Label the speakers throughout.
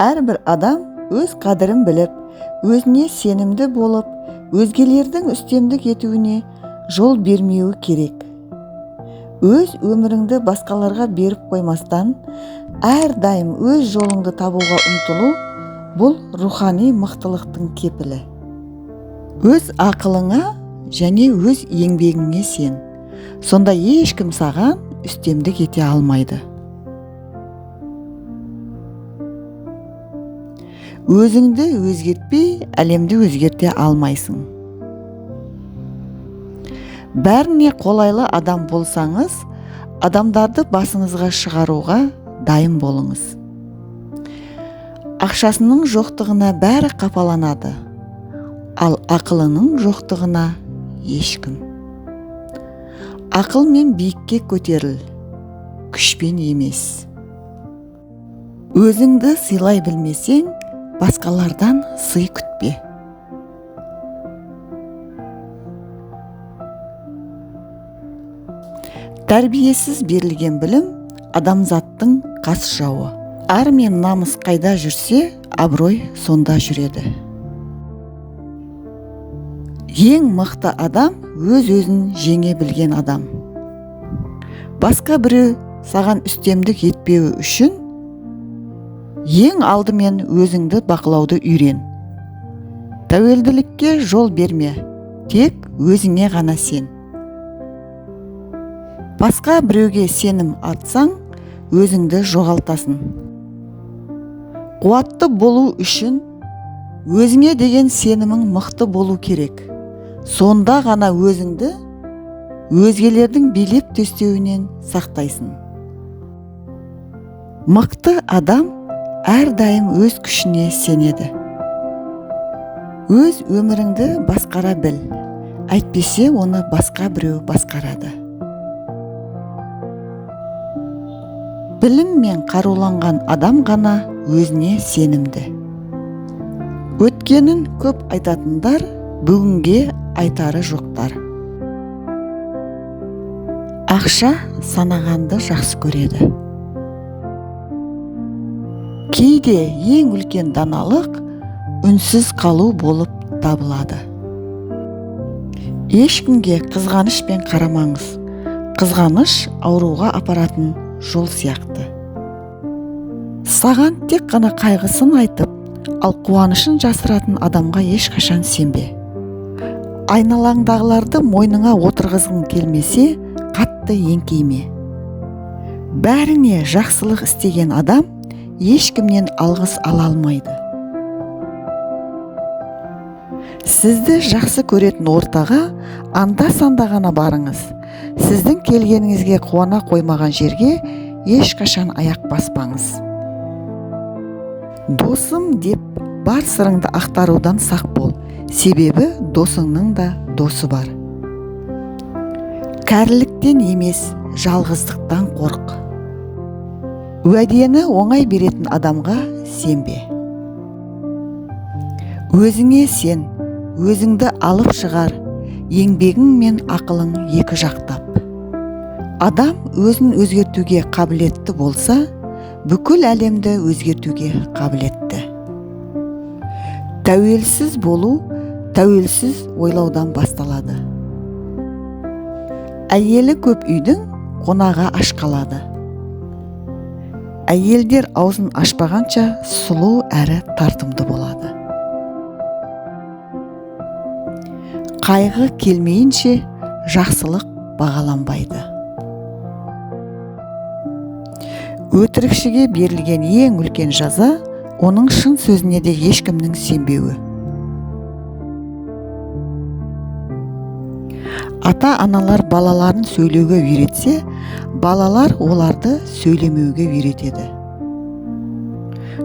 Speaker 1: Әрбір адам өз қадірін біліп, өзіне сенімді болып, өзгелердің үстемдік етуіне жол бермеуі керек. Өз өміріңді басқаларға беріп қоймастан, әрдайым өз жолыңды табуға ұмтылу бұл рухани мықтылықтың кепілі. Өз ақылыңа және өз еңбегіңе сен. Сонда ешкім саған үстемдік ете алмайды. Өзіңді өзгертпей, әлемді өзгерте алмайсың. Бәріне қолайлы адам болсаңыз, адамдарды басыңызға шығаруға дайын болыңыз. Ақшасының жоқтығына бәрі қапаланады, ал ақылының жоқтығына ешкім. Ақылмен биікке көтеріл, күшпен емес. Өзіңді сыйлай білмесең, басқалардан сый күтпе. Тәрбиесіз берілген білім адамзаттың қас жауы. Ар мен намыс қайда жүрсе, абырой сонда жүреді. Ең мықты адам өз-өзін жеңе білген адам. Басқа біреу саған үстемдік етпеуі үшін ең алдымен өзіңді бақылауды үйрен. Тәуелділікке жол берме, тек өзіңе ғана сен. Басқа біреуге сенім артсаң, өзіңді жоғалтасың. Қуатты болу үшін өзіңе деген сенімің мықты болу керек. Сонда ғана өзіңді өзгелердің билеп төстеуінен сақтайсың. Мықты адам әрдайым өз күшіне сенеді. Өз өміріңді басқара біл, әйтпесе оны басқа біреу басқарады. Біліммен қаруланған адам ғана өзіне сенімді. Өткенін көп айтатындар бүгінге айтары жоқтар. Ақша санағанды жақсы көреді. Кейде ең үлкен даналық үнсіз қалу болып табылады. Ешкімге қызғанышпен қарамаңыз. Қызғаныш ауруға апаратын жол сияқты. Саған тек қана қайғысын айтып, ал қуанышын жасыратын адамға ешқашан сенбе. Айналаңдағыларды мойныңа отырғызғың келмесе, қатты еңкейме. Бәріне жақсылық істеген адам ешкімнен алғыс ала алмайды. Сізді жақсы көретін ортаға анда-санда ғана барыңыз. Сіздің келгеніңізге қуана қоймаған жерге ешқашан аяқ баспаңыз. Досым деп бар сырыңды ақтарудан сақ бол. Себебі досыңның да досы бар. Кәріліктен емес, жалғыздықтан қорық. Уәдені оңай беретін адамға сенбе. Өзіңе сен, өзіңді алып шығар, еңбегің мен ақылың екі жақтап. Адам өзін өзгертуге қабілетті болса, бүкіл әлемді өзгертуге қабілетті. Тәуелсіз болу, тәуелсіз ойлаудан басталады. Әйелі көп үйдің қонаға аш қалады. Әйелдер аузын ашпағанша сұлу әрі тартымды болады. Қайғы келмейінше жақсылық бағаланбайды. Өтірікшіге берілген ең үлкен жаза оның шын сөзіне де ешкімнің сенбеуі. Ата-аналар балаларын сөйлеуге үйретсе, балалар оларды сөйлемеуге үйретеді.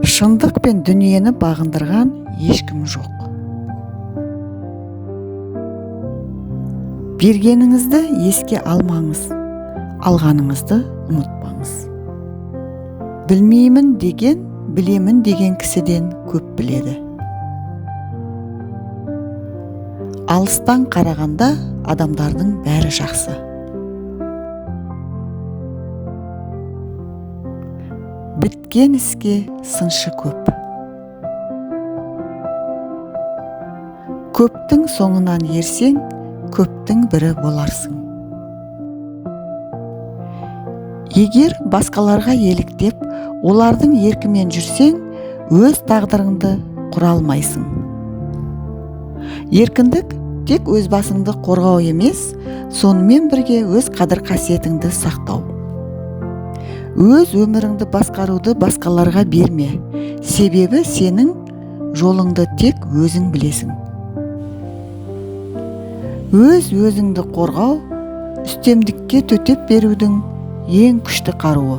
Speaker 1: Шындық пен дүниені бағындырған ешкім жоқ. Бергеніңізді еске алмаңыз, алғаныңызды ұмытпаңыз. Білмеймін деген, білемін деген кісіден көп біледі. Алыстан қарағанда адамдардың бәрі жақсы. біткен іске сыншы көп. Көптің соңынан ерсең, көптің бірі боларсың. Егер басқаларға еліктеп, олардың еркімен жүрсең, өз тағдырыңды құра алмайсың. Еркіндік тек өз басыңды қорғау емес, сонымен бірге өз қадір-қасиетіңді сақтау. Өз өміріңді басқаруды басқаларға берме, себебі сенің жолыңды тек өзің білесің. Өз өзіңді қорғау үстемдікке төтеп берудің ең күшті қаруы.